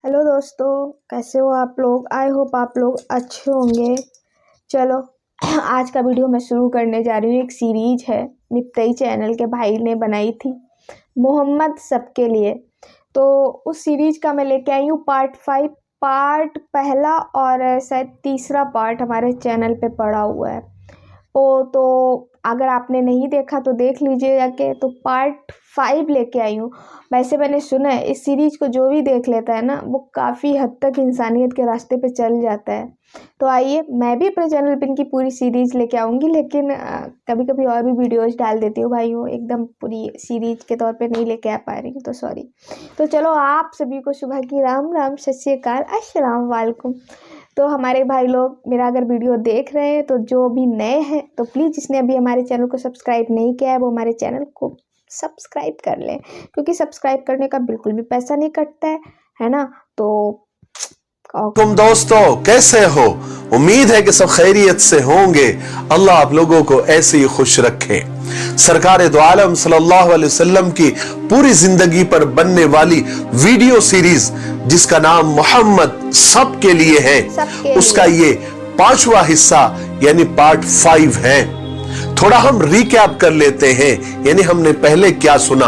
Hello दोस्तों, कैसे हो आप लोग। आई होप आप लोग अच्छे होंगे। चलो आज का वीडियो मैं शुरू करने जा रही हूँ। एक सीरीज है, मिप्तई चैनल के भाई ने बनाई थी, मोहम्मद सबके लिए। तो उस सीरीज का मैं लेके आई हूँ पार्ट 5। पार्ट पहला और शायद तीसरा पार्ट हमारे चैनल पे पड़ा हुआ है। तो अगर आपने नहीं देखा तो देख लीजिए जाके। तो पार्ट 5 लेके आई हूँ। वैसे मैंने सुना है इस सीरीज को जो भी देख लेता है ना, वो काफ़ी हद तक इंसानियत के रास्ते पे चल जाता है। तो आइए, मैं भी अपने चैनल पे इनकी पूरी सीरीज लेके आऊँगी, लेकिन कभी कभी और भी वीडियोज डाल देती हूँ भाई। हूँ एकदम पूरी सीरीज के तौर पे नहीं लेके आ पा रही हूँ, तो सॉरी। तो चलो, आप सभी को सुबह की राम राम, सत श्री अकाल, अस्सलाम वालेकुम। तो हमारे भाई लोग मेरा अगर वीडियो देख रहे हैं, तो जो भी नए हैं तो प्लीज़, जिसने अभी हमारे चैनल को सब्सक्राइब नहीं किया है, वो हमारे चैनल को सब्सक्राइब कर लें, क्योंकि सब्सक्राइब करने का बिल्कुल भी पैसा नहीं कटता है ना। तो तुम दोस्तों कैसे हो? उम्मीद है कि सब खैरियत से होंगे। अल्लाह आप लोगों को ऐसे ही खुश रखे। सरकार दो आलम सल्लल्लाहु अलैहि वसल्लम की पूरी जिंदगी पर बनने वाली वीडियो सीरीज जिसका नाम मोहम्मद सबके लिए है, उसका ये 5वां हिस्सा यानी पार्ट 5 है। थोड़ा हम रिकैप कर लेते हैं, यानी हमने पहले क्या सुना।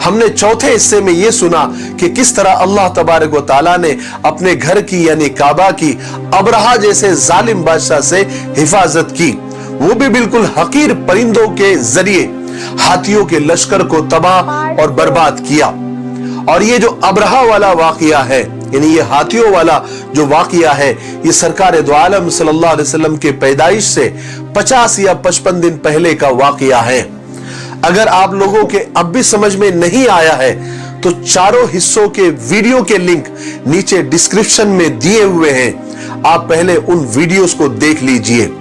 हमने चौथे हिस्से में यह सुना कि किस तरह अल्लाह तबारक व तआला ने अपने घर की यानी काबा की अबरहा जैसे जालिम बादशाह से हिफाजत की, वो भी बिल्कुल हकीर परिंदों के जरिए हाथियों के लश्कर को तबाह और बर्बाद किया। और ये जो अबरहा वाला वाकया है, यानी ये हाथियों वाला जो वाकया है, ये सरकार दो आलम सल्लल्लाहु अलैहि वसल्लम के पैदाइश से 50 या 55 दिन पहले का वाकया है। अगर आप लोगों के अब भी समझ में नहीं आया है तो चारों हिस्सों के वीडियो के लिंक नीचे डिस्क्रिप्शन में दिए हुए हैं, आप पहले उन वीडियोस को देख लीजिए।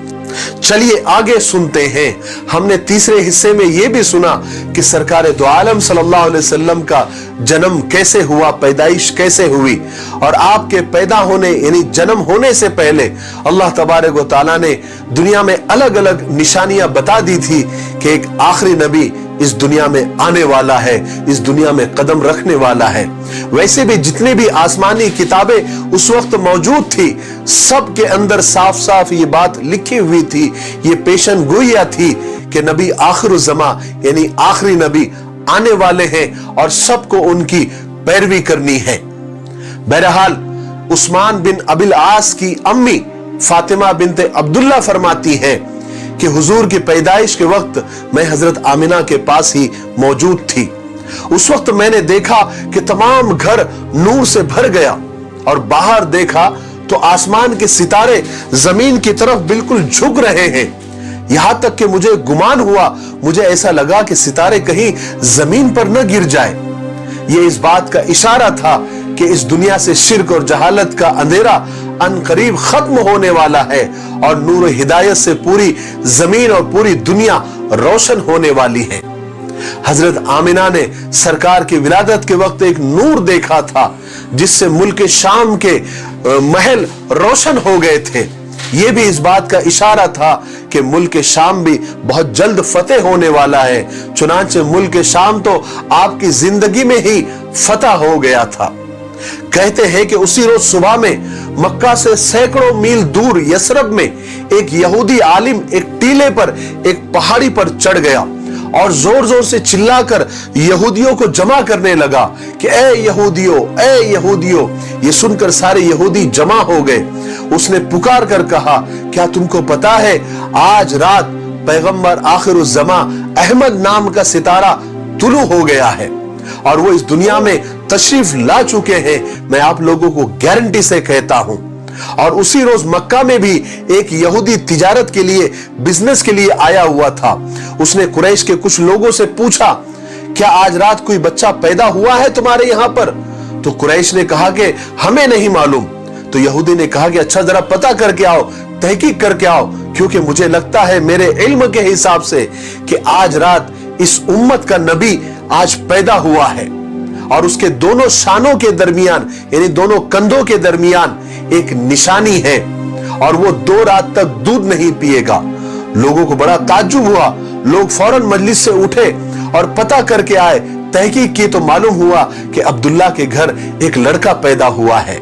चलिए आगे सुनते हैं। हमने तीसरे हिस्से में यह भी सुना कि सरकार दो आलम सल्लल्लाहु अलैहि वसल्लम का जन्म कैसे हुआ, पैदाइश कैसे हुई, और आपके पैदा होने यानी जन्म होने से पहले अल्लाह तबारक व तआला ने दुनिया में अलग अलग निशानियां बता दी थी कि एक आखिरी नबी इस दुनिया में आने वाला है, इस दुनिया में कदम रखने वाला है। वैसे भी जितने भी आसमानी किताबें उस वक्त मौजूद थी, सब के अंदर साफ साफ ये बात लिखी हुई थी, ये पेशन गोइया थी कि नबी आखिरुज़्ज़मा यानी आखिरी नबी आने वाले हैं और सबको उनकी पैरवी करनी है। बहरहाल उस्मान बिन अबिल आस की अम्मी फातिमा बिनते अब्दुल्ला फरमाती हैं कि हुजूर की पैदाइश के वक्त मैं हजरत आमिना के पास ही मौजूद थी। उस वक्त मैंने देखा कि तमाम घर नूर से भर गया और बाहर देखा तो आसमान के सितारे जमीन की तरफ बिल्कुल झुक रहे हैं। यहां तक कि मुझे गुमान हुआ, मुझे ऐसा लगा कि सितारे कहीं जमीन पर न गिर जाए। यह इस बात का इशारा था कि इस दुनिया से शिर्क और जहालत का अंधेरा अनकरीब खत्म होने वाला है और नूर हिदायत से पूरी जमीन और पूरी दुनिया रोशन होने वाली है। हजरत आमिना ने सरकार की विलादत के वक्त एक नूर देखा था जिससे मुल्क शाम के महल रोशन हो गए थे। यह भी इस बात का इशारा था कि मुल्क शाम भी बहुत जल्द फतेह होने वाला है। चुनांचे मुल्क शाम तो आपकी जिंदगी में ही फतह हो गया था। कहते हैं कि उसी रोज सुबह में मक्का से सैकड़ों मील दूर यसरब में एक यहूदी आलिम एक टीले पर, एक पहाड़ी पर चढ़ गया और जोर जोर से चिल्लाकर यहूदियों को जमा करने लगा कि ए यहूदियों। ये सुनकर सारे यहूदी जमा हो गए। उसने पुकार कर कहा, क्या तुमको पता है आज रात पैगंबर आखिरुज़्ज़मा अहमद नाम का सितारा तुलू हो गया है और वो इस दुनिया में तशरीफ ला चुके हैं। मैं आप लोगों को गारंटी से कहता हूं। और उसी रोज मक्का में भी एक यहूदी तिजारत के लिए, बिजनेस के लिए आया हुआ था। उसने कुरैश के कुछ लोगों से पूछा, क्या आज रात कोई बच्चा पैदा हुआ है तुम्हारे यहां पर? तो कुरैश ने कहा कि हमें नहीं मालूम। तो यहूदी ने कहा कि अच्छा जरा पता करके आओ, तहकीक करके आओ, क्योंकि मुझे लगता है मेरे इल्म के हिसाब से कि आज रात इस उम्मत का नबी आज पैदा हुआ है। और उसके दोनों शानों के दरमियान यानी दोनों कंधों के दरमियान एक निशानी है और वो 2 रात तक दूध नहीं पिएगा। लोगों को बड़ा ताज्जुब हुआ। लोग फौरन मजलिस से उठे और पता करके आए तहकीक की तो मालूम हुआ कि अब्दुल्ला के घर एक लड़का पैदा हुआ है।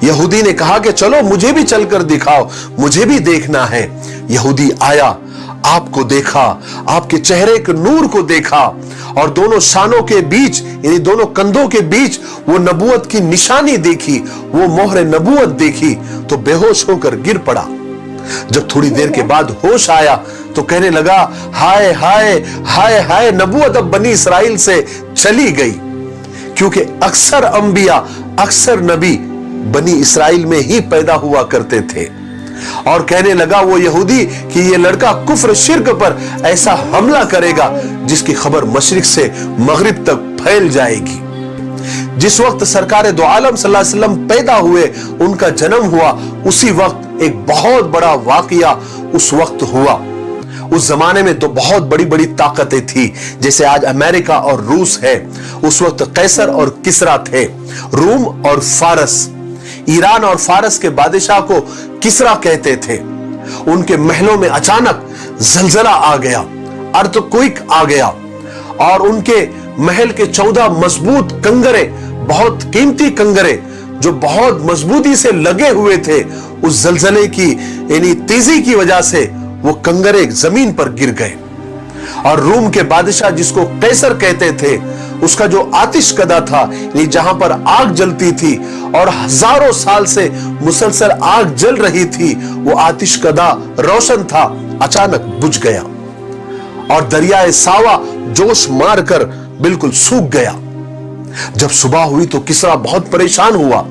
यहूदी ने कहा कि चलो मुझे भी चलकर दिखाओ, मुझे भी देखना है। यहूदी आया, आपको देखा, आपके चेहरे के नूर को देखा और दोनों शानों के बीच यानी दोनों कंधों के बीच वो नबूवत की निशानी देखी, वो मोहर नबूवत देखी तो बेहोश होकर गिर पड़ा। जब थोड़ी देर के बाद होश आया तो कहने लगा, हाय हाय हाय हाय, नबूवत अब बनी इसराइल से चली गई। क्योंकि अक्सर अंबिया, अक्सर नबी बनी इसराइल में ही पैदा हुआ करते थे। और कहने लगा वो यहूदी कि ये लड़का कुफ्र शिर्क पर ऐसा हमला करेगा जिसकी खबर मशरिक से मगरिब तक फैल जाएगी। जिस वक्त सरकार दो आलम सल्लल्लाहु अलैहि वसल्लम पैदा हुए, उनका जन्म हुआ, उसी वक्त एक बहुत बड़ा वाकया उस वक्त हुआ। उस जमाने में तो बहुत बड़ी बड़ी ताकतें थी, जैसे आज अमेरिका और रूस है। उस वक्त कैसर और किसरा थे, रूम और फारस। ईरान और फारस के बादशाह को किसरा कहते थे। उनके महलों में अचानक जलजला आ गया, अर्थक्वेक आ गया और उनके महल के 14 मजबूत कंगरे, बहुत कीमती कंगरे जो बहुत मजबूती से लगे हुए थे, उस जलजले की यानी तेजी की वजह से वो कंगरे जमीन पर गिर गए। और रूम के बादशाह जिसको कैसर कहते थे, उसका जो आतिशकदा था यानी जहां पर आग जलती थी और हजारों साल से मुसलसल आग जल रही थी, वो आतिशकदा रोशन था, अचानक बुझ गया और दरियाए सावा जोश मारकर बिल्कुल सूख गया। जब सुबह हुई तो किसरा बहुत परेशान हुआ,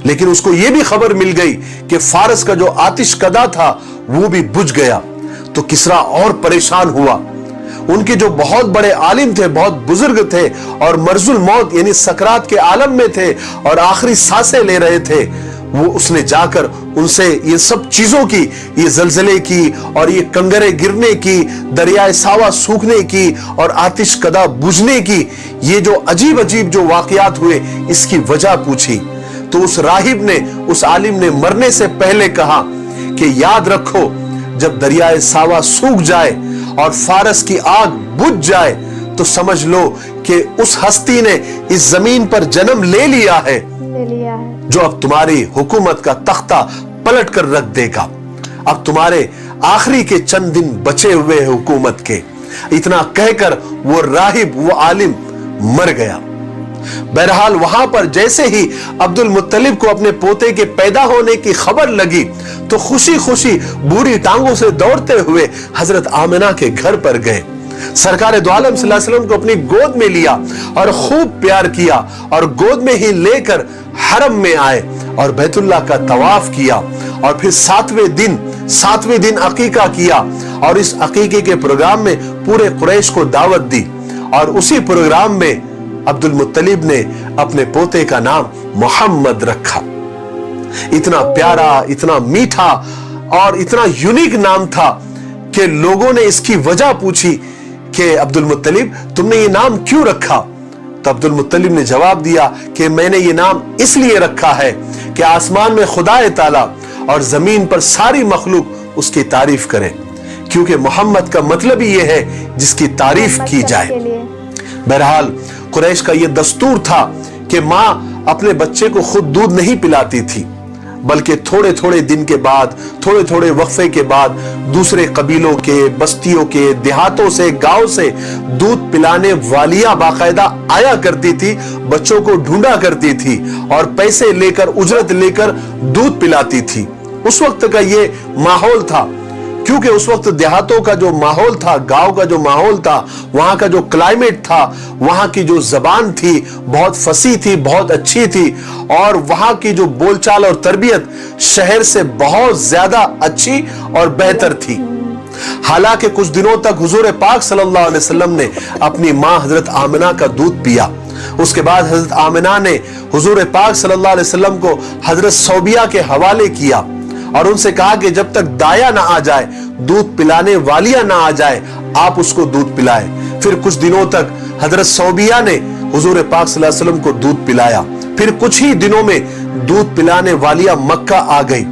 लेकिन उसको यह भी खबर मिल गई कि फारस का जो आतिशकदा था वो भी बुझ गया। तो किसरा और परेशान हुआ। उनके जो बहुत बड़े आलिम थे, बहुत बुजुर्ग थे और मर्जुल मौत यानी सकरात के आलम में थे और आखिरी सांसें ले रहे थे, वो उसने जाकर उनसे ये सब चीजों की, ये जलजले की और ये कंगरे गिरने की, दरियाए सावा सूखने की और आतिशकदा बुझने की, ये जो अजीब अजीब जो वाकयात हुए, इसकी वजह पूछी। तो उस राहिब ने, उस आलिम ने मरने से पहले कहा कि याद रखो, जब दरियाए सावा सूख जाए और फारस की आग बुझ जाए तो समझ लो कि उस हस्ती ने इस जमीन पर जन्म ले लिया है जो अब तुम्हारी हुकूमत का तख्ता पलट कर रख देगा। अब तुम्हारे आखिरी के चंद दिन बचे हुए हैं हुकूमत के। इतना कहकर वो राहिब, वो आलिम मर गया। बहरहाल वहां पर जैसे ही अब्दुल मुत्तलिब को अपने पोते के पैदा होने की खबर लगी तो खुशी खुशी बूढ़ी टांगों से दौड़ते हुए हजरत आमिना के घर पर गए। सरकार दो आलम सल्लल्लाहु अलैहि वसल्लम को अपनी गोद में लिया और खूब प्यार किया और गोद में ही लेकर हरम में आए और बैतुल्लाह का तवाफ किया और फिर सातवें दिन अकीका किया और इस अकीके के प्रोग्राम में पूरे कुरैश को दावत दी और उसी प्रोग्राम में अब्दुल मुत्तलिब ने अपने पोते का नाम मोहम्मद रखा। इतना प्यारा, इतना मीठा और इतना यूनिक नाम था कि लोगों ने इसकी वजह पूछी कि अब्दुल मुत्तलिब तुमने ये नाम क्यों रखा। तो अब्दुल मुत्तलिब ने जवाब दिया कि मैंने ये नाम इसलिए रखा है कि आसमान में खुदाए ताला और जमीन पर सारी मखलूक उसकी तारीफ करे, क्योंकि मोहम्मद का मतलब ही ये है जिसकी तारीफ की जाए। बहरहाल कुरैश का यह दस्तूर था कि मां अपने बच्चे को खुद दूध नहीं पिलाती थी, बल्कि थोड़े थोड़े दिन के बाद, थोड़े थोड़े वक्फे के बाद दूसरे कबीलों के, बस्तियों के, देहातों से, गांव से दूध पिलाने वालियां बाकायदा आया करती थी, बच्चों को ढूंढा करती थी और पैसे लेकर, उजरत लेकर दूध पिलाती थी। उस वक्त का ये माहौल था, क्योंकि उस वक्त देहातों का जो माहौल था, गांव का जो माहौल था, वहां का जो क्लाइमेट था, वहां की जो जबान थी बहुत फसी थी, बहुत अच्छी थी और वहां की जो बोलचाल और तरबियत शहर से बहुत ज्यादा अच्छी और बेहतर थी। हालांकि कुछ दिनों तक हुजूर पाक सल्लल्लाहु अलैहि वसल्लम ने अपनी मां हजरत आमिना का दूध पिया। उसके बाद हजरत आमिना ने हुजूर पाक सल्लल्लाहु अलैहि वसल्लम को हजरत सौबिया के हवाले किया और उनसे कहा कि जब तक दाया ना आ जाए, दूध पिलाने वालियां ना आ जाए, आप उसको दूध पिलाएं। फिर कुछ दिनों तक हजरत सौबिया ने हुजूर पाक सल्लल्लाहु अलैहि वसल्लम को दूध पिलाया। फिर कुछ ही दिनों में दूध पिलाने वालियां मक्का आ गई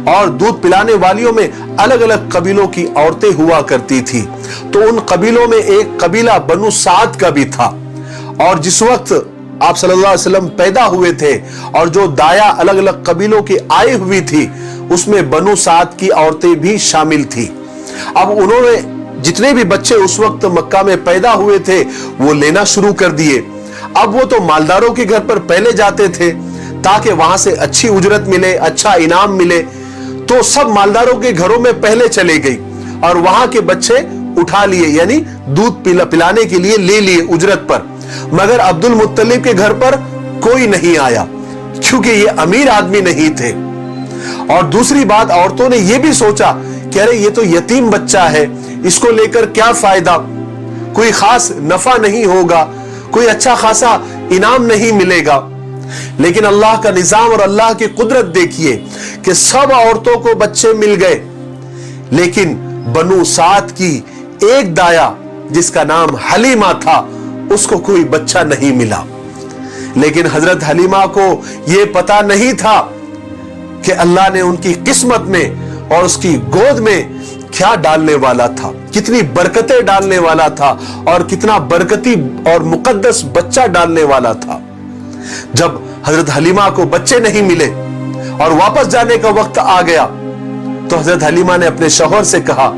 और दूध पिलाने वालियों में अलग अलग कबीलों की औरतें हुआ करती थी। तो उन कबीलों में एक कबीला बनु साद का भी था اور جس وقت آپ صلی اللہ علیہ وسلم پیدا ہوئے تھے اور جو دایا الگ الگ قبیلوں کی آئی ہوئی تھی اس میں بنو سعد کی عورتیں بھی شامل تھی. اب انہوں نے جتنے بھی بچے اس وقت مکہ میں پیدا ہوئے تھے وہ لینا شروع کر دیے. اب وہ تو مالداروں کے گھر پر پہلے جاتے تھے تاکہ وہاں سے اچھی اجرت ملے, اچھا انعام ملے, تو سب مالداروں کے گھروں میں پہلے چلے گئی اور وہاں کے بچے اٹھا لیے, یعنی دودھ پلانے کے لیے لے لیے اجرت پر. مگر عبد المطلب کے گھر پر کوئی نہیں آیا کیونکہ یہ امیر آدمی نہیں تھے. اور دوسری بات, عورتوں نے یہ بھی سوچا کہ ارے یہ تو یتیم بچہ ہے, اس کو لے کر کیا فائدہ, کوئی خاص نفع نہیں ہوگا, کوئی اچھا خاصا انعام نہیں ملے گا. لیکن اللہ کا نظام اور اللہ کی قدرت دیکھیے کہ سب عورتوں کو بچے مل گئے, لیکن بنو سعد کی ایک دایا جس کا نام حلیمہ تھا اس کو کوئی بچہ نہیں ملا. لیکن حضرت حلیمہ کو یہ پتا نہیں تھا کہ اللہ نے ان کی قسمت میں اور اس کی گود میں کیا ڈالنے والا تھا, کتنی برکتیں ڈالنے والا تھا اور کتنا برکتی اور مقدس بچہ ڈالنے والا تھا. جب حضرت حلیمہ کو بچے نہیں ملے اور واپس جانے کا وقت آ گیا تو حضرت حلیمہ نے اپنے شوہر سے کہا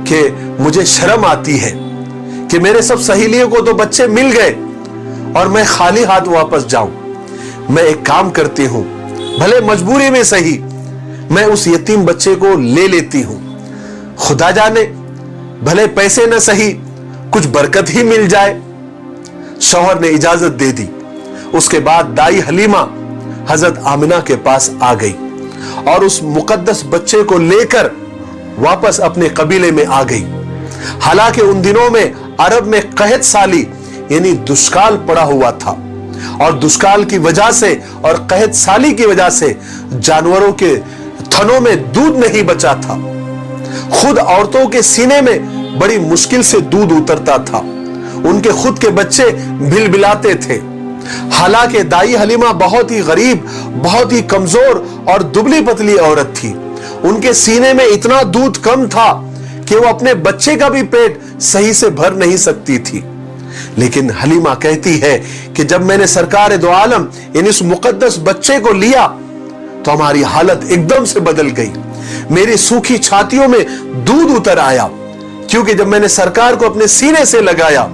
کہ مجھے شرم آتی ہے کہ میرے سب سہیلیوں کو تو بچے مل گئے اور میں خالی ہاتھ واپس جاؤں. میں ایک کام کرتی ہوں, بھلے مجبوری میں صحیح میں اس یتیم بچے کو لے لیتی ہوں, خدا جانے بھلے پیسے نہ صحیح کچھ برکت ہی مل جائے. شوہر نے اجازت دے دی. اس کے بعد دائی حلیمہ حضرت آمنہ کے پاس آ گئی اور اس مقدس بچے کو لے کر واپس اپنے قبیلے میں آ گئی. حالانکہ ان دنوں میں عرب میں قحط سالی یعنی دشکال پڑا ہوا تھا اور دشکال کی وجہ سے اور قحط سالی کی وجہ سے جانوروں کے تھنوں میں دودھ نہیں بچا تھا. خود عورتوں کے سینے میں بڑی مشکل سے دودھ اترتا تھا, ان کے خود کے بچے بھل بلاتے تھے. حالانکہ دائی حلیمہ بہت ہی غریب, بہت ہی کمزور اور دبلی پتلی عورت تھی. ان کے سینے میں اتنا دودھ کم تھا کہ وہ اپنے بچے کا بھی پیٹ صحیح سے بھر نہیں سکتی تھی. لیکن حلیمہ کہتی ہے کہ جب میں نے سرکار دو عالم یعنی اس مقدس بچے کو لیا تو ہماری حالت ایک دم سے بدل گئی. میری سوکھی چھاتیوں میں دودھ اتر آیا, کیونکہ جب میں نے سرکار کو اپنے سینے سے لگایا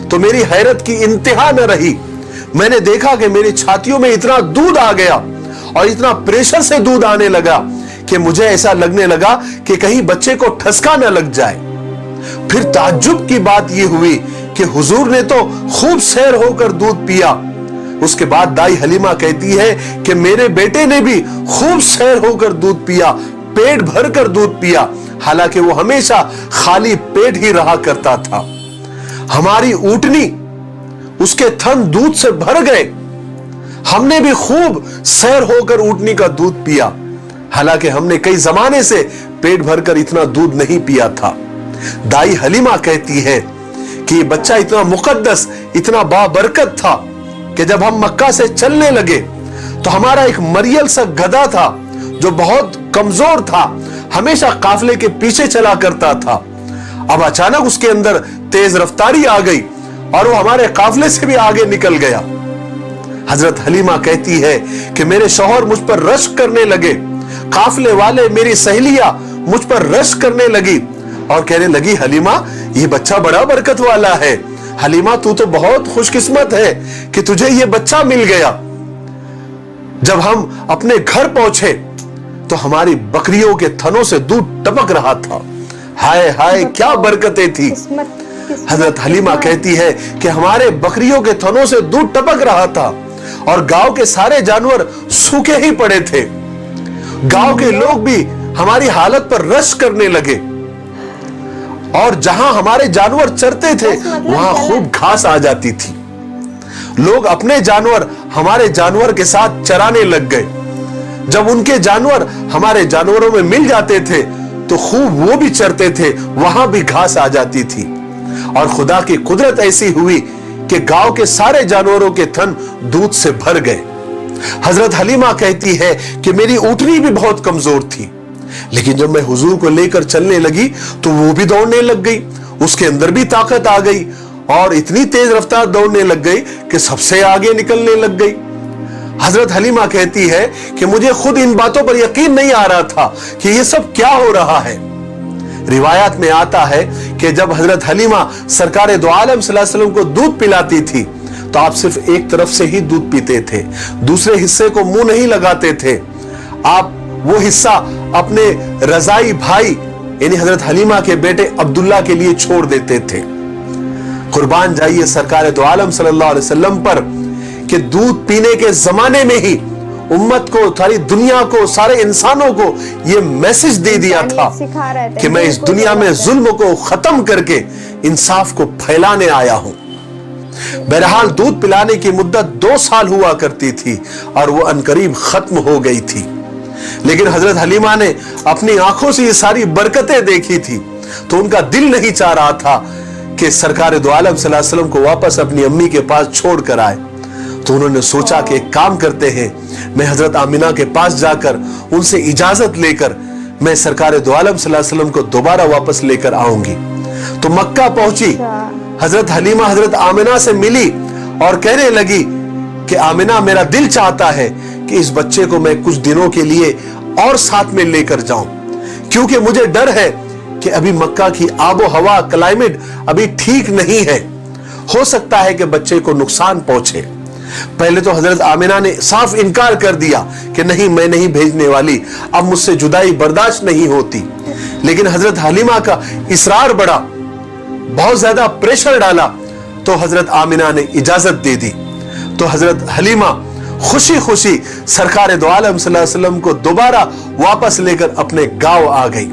تو میری حیرت کی انتہا نہ رہی. میں نے دیکھا کہ میری چھاتیوں میں اتنا دودھ آ گیا اور اتنا پریشر سے دودھ آنے لگا کہ مجھے ایسا لگنے لگا کہ کہیں بچے کو ٹھسکا نہ لگ جائے. پھر تعجب کی بات یہ ہوئی کہ حضور نے تو خوب سیر ہو کر دودھ پیا. اس کے بعد دائی حلیمہ کہتی ہے کہ میرے بیٹے نے بھی خوب سیر ہو کر دودھ پیا, پیٹ بھر کر دودھ پیا, حالانکہ وہ ہمیشہ خالی پیٹ ہی رہا کرتا تھا. ہماری اونٹنی اس کے تھن دودھ سے بھر گئے, ہم نے بھی خوب سیر ہو کر اونٹنی کا دودھ پیا, حالانکہ ہم نے کئی زمانے سے پیٹ بھر کر اتنا دودھ نہیں پیا تھا. دائی حلیمہ کہتی ہے کہ یہ بچہ اتنا مقدس, اتنا بابرکت تھا کہ جب ہم مکہ سے چلنے لگے تو ہمارا ایک مریل سا گدھا تھا جو بہت کمزور تھا, ہمیشہ قافلے کے پیچھے چلا کرتا تھا. اب اچانک اس کے اندر تیز رفتاری آ گئی اور وہ ہمارے قافلے سے بھی آگے نکل گیا. حضرت حلیمہ کہتی ہے کہ میرے شوہر مجھ پر رشک کرنے لگے, قافلے والے میری سہیلیاں مجھ پر رشک کرنے لگی اور کہنے لگی حلیمہ یہ بچہ بڑا برکت والا ہے, حلیمہ تو تو بہت خوش قسمت ہے کہ تجھے یہ بچہ مل گیا. جب ہم اپنے گھر پہنچے تو ہماری بکریوں کے تھنوں سے دودھ ٹپک رہا تھا. ہائے ہائے کیا برکتیں تھی. حضرت حلیمہ کہتی ہے کہ ہمارے بکریوں کے تھنوں سے دودھ ٹپک رہا تھا اور گاؤں کے سارے جانور سوکھے ہی پڑے تھے. گاؤں کے لوگ بھی ہماری حالت پر رشک کرنے لگے اور جہاں ہمارے جانور چرتے تھے وہاں خوب گھاس آ جاتی تھی. لوگ اپنے جانور ہمارے جانور کے ساتھ چرانے لگ گئے. جب ان کے جانور ہمارے جانوروں میں مل جاتے تھے تو خوب وہ بھی چرتے تھے, وہاں بھی گھاس آ جاتی تھی. اور خدا کی قدرت ایسی ہوئی کہ گاؤں کے سارے جانوروں کے تھن دودھ سے بھر گئے. حضرت حلیمہ کہتی ہے کہ میری اونٹنی بھی بہت کمزور تھی, لیکن جب میں حضور کو لے کر چلنے لگی تو وہ بھی دوڑنے لگ گئی, اس کے اندر بھی طاقت آ گئی اور اتنی تیز رفتار دوڑنے لگ گئی کہ سب سے آگے نکلنے لگ گئی۔ حضرت حلیمہ کہتی ہے کہ مجھے خود ان باتوں پر یقین نہیں آ رہا تھا کہ یہ سب کیا ہو رہا ہے۔ روایات میں آتا ہے کہ جب حضرت حلیمہ سرکار دو عالم صلی اللہ علیہ وسلم کو دودھ پلاتی تھی تو آپ صرف ایک طرف سے ہی دودھ پیتے تھے، دوسرے حصے کو منہ نہیں لگاتے تھے۔ آپ وہ حصہ اپنے رضائی بھائی یعنی حضرت حلیمہ کے بیٹے عبداللہ کے لیے چھوڑ دیتے تھے۔ قربان جائیے سرکار دو عالم صلی اللہ علیہ وسلم پر کہ دودھ پینے کے زمانے میں ہی امت کو، ساری دنیا کو، سارے انسانوں کو یہ میسج دے دیا تھا کہ میں اس دنیا میں ظلم کو ختم کر کے انصاف کو پھیلانے آیا ہوں۔ بہرحال دودھ پلانے کی مدت 2 سال ہوا کرتی تھی اور وہ عنقریب ختم ہو گئی تھی، لیکن حضرت حلیمہ نے اپنی آنکھوں سے یہ ساری برکتیں دیکھی تھی تو ان کا دل نہیں چاہ رہا تھا کہ سرکار دو عالم صلی اللہ علیہ وسلم کو واپس اپنی امی کے پاس چھوڑ کر آئے۔ تو انہوں نے سوچا کہ ایک کام کرتے ہیں، میں حضرت آمنہ کے پاس جا کر ان سے اجازت لے کر میں سرکار دو عالم صلی اللہ علیہ وسلم کو دوبارہ واپس لے کر آؤں گی۔ تو مکہ پہنچی، حضرت حلیمہ حضرت آمنہ سے ملی اور کہنے لگی کہ آمنہ میرا دل چاہتا ہے کہ اس بچے کو میں کچھ دنوں کے لیے اور ساتھ میں لے کر جاؤں، کیونکہ مجھے ڈر ہے کہ ابھی مکہ کی آب و ہوا، کلائمیٹ ابھی ٹھیک نہیں ہے، ہو سکتا ہے کہ بچے کو نقصان پہنچے۔ پہلے تو حضرت آمنہ نے صاف انکار کر دیا کہ نہیں، میں نہیں بھیجنے والی، اب مجھ سے جدائی برداشت نہیں ہوتی، لیکن حضرت حلیمہ کا اصرار بڑھا، بہت زیادہ پریشر ڈالا تو حضرت آمنہ نے اجازت دے دی۔ تو حضرت حلیمہ خوشی خوشی سرکار دو عالم صلی اللہ علیہ وسلم کو دوبارہ واپس لے کر اپنے گاؤں آ گئی۔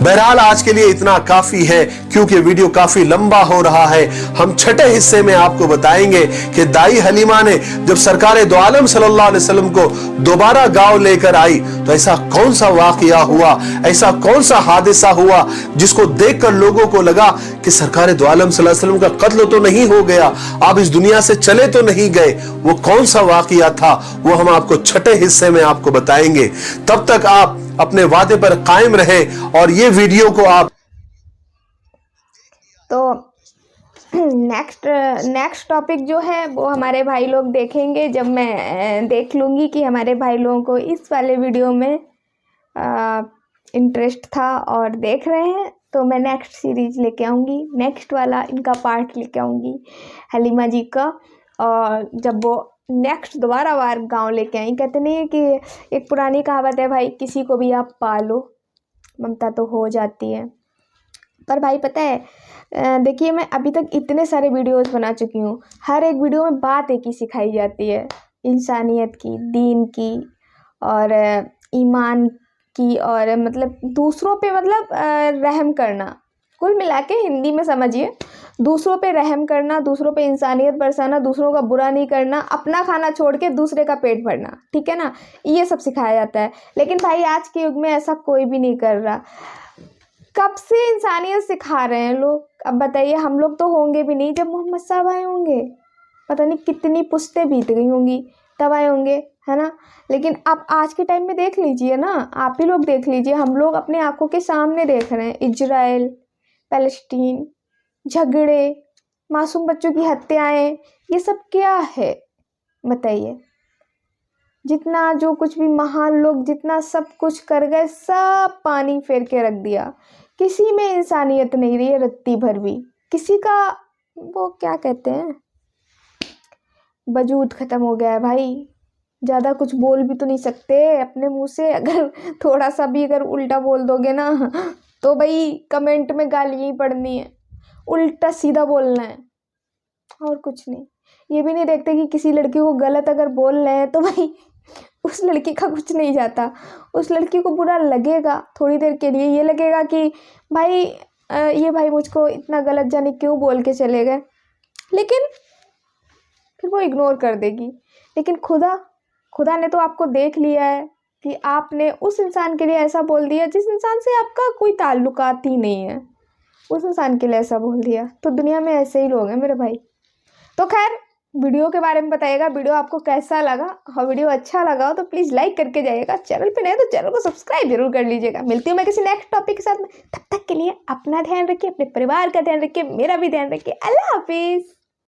بہرحال آج کے لیے اتنا کافی ہے، کیونکہ ویڈیو کافی لمبا ہو رہا ہے۔ ہم چھٹے حصے میں آپ کو بتائیں گے کہ دائی حلیمہ نے جب سرکار دو عالم صلی اللہ علیہ وسلم کو دوبارہ گاؤں لے کر آئی تو ایسا کون سا واقعہ ہوا، ایسا کون سا حادثہ ہوا جس کو دیکھ کر لوگوں کو لگا کہ سرکار دو عالم صلی اللہ علیہ وسلم کا قتل تو نہیں ہو گیا، آپ اس دنیا سے چلے تو نہیں گئے، وہ کون سا واقعہ تھا وہ ہم آپ کو چھٹے حصے میں آپ کو بتائیں گے۔ تب تک آپ اپنے وعدے پر قائم رہے اور یہ ویڈیو کو آپ تو نیکسٹ ٹاپک جو ہے وہ ہمارے بھائی لوگ دیکھیں گے، جب میں دیکھ لوں گی کہ ہمارے بھائی لوگوں کو اس والے ویڈیو میں انٹرسٹ تھا اور دیکھ رہے ہیں تو میں نیکسٹ سیریز لے کے آؤں گی، نیکسٹ والا ان کا پارٹ لے کے آؤں گی حلیمہ جی کا۔ اور جب وہ نیکسٹ دوبارہ بار گاؤں لے کے آئیں، کہتے نہیں ہے کہ ایک پرانی کہاوت ہے بھائی، کسی کو بھی آپ پالو ممتا تو ہو جاتی ہے۔ پر بھائی پتہ ہے، دیکھیے میں ابھی تک اتنے سارے ویڈیوز بنا چکی ہوں، ہر ایک ویڈیو میں بات ایک ہی سکھائی جاتی ہے، انسانیت کی، دین کی اور ایمان کی، اور مطلب دوسروں پہ مطلب رحم کرنا، کل ملا کے ہندی میں سمجھیے، دوسروں پہ رحم کرنا، دوسروں پہ انسانیت برسانا، دوسروں کا برا نہیں کرنا، اپنا کھانا چھوڑ کے دوسرے کا پیٹ بھرنا، ٹھیک ہے نا، یہ سب سکھایا جاتا ہے۔ لیکن بھائی آج کے یگ میں ایسا کوئی بھی نہیں کر رہا۔ کب سے انسانیت سکھا رہے ہیں لوگ؟ اب بتائیے، ہم لوگ تو ہوں گے بھی نہیں جب محمد صاحب آئے ہوں گے، پتہ نہیں کتنی پشتیں بیت گئی ہوں گی تب آئے ہوں گے، ہے نا۔ لیکن اب آج کے ٹائم میں دیکھ لیجئے نا، آپ ہی لوگ دیکھ لیجئے، ہم لوگ اپنے آنکھوں کے سامنے دیکھ رہے ہیں اسرائیل، فلسطین، جھگڑے، معصوم بچوں کی ہتیائیں، یہ سب کیا ہے بتائیے؟ جتنا جو کچھ بھی مہان لوگ جتنا سب کچھ کر گئے، سب پانی پھیر کے رکھ دیا، کسی میں انسانیت نہیں رہی ہے رتی بھر بھی، کسی کا وہ کیا کہتے ہیں وجود ختم ہو گیا ہے بھائی۔ زیادہ کچھ بول بھی تو نہیں سکتے اپنے منہ سے، اگر تھوڑا سا بھی اگر الٹا بول دو گے نا تو بھائی کمنٹ میں گالیاں ہی پڑنی ہے، الٹا سیدھا بولنا ہے اور کچھ نہیں۔ یہ بھی نہیں دیکھتے کہ کسی لڑکی کو غلط اگر بول رہے ہیں تو بھائی اس لڑکی کا کچھ نہیں جاتا، اس لڑکی کو برا لگے گا تھوڑی دیر کے لیے، یہ لگے گا کہ بھائی یہ بھائی مجھ کو اتنا غلط جانے کیوں بول کے چلے گئے، لیکن پھر وہ اگنور کر دے گی۔ لیکن خدا نے تو آپ کو دیکھ لیا ہے کہ آپ نے اس انسان کے لیے ایسا بول دیا جس انسان سے آپ کا کوئی تعلقات ہی نہیں ہے، اس انسان کے لیے ایسا بول دیا۔ تو دنیا میں ایسے ہی لوگ ہیں میرے بھائی۔ تو خیر वीडियो के बारे में बताइएगा, वीडियो आपको कैसा लगा, और वीडियो अच्छा लगा हो तो प्लीज़ लाइक करके जाइएगा, चैनल पे नए तो चैनल को सब्सक्राइब जरूर कर लीजिएगा। मिलती हूँ मैं किसी नेक्स्ट टॉपिक के साथ में, तब तक के लिए अपना ध्यान रखिए, अपने परिवार का ध्यान रखिए, मेरा भी ध्यान रखिए। अल्लाह हाफिज़।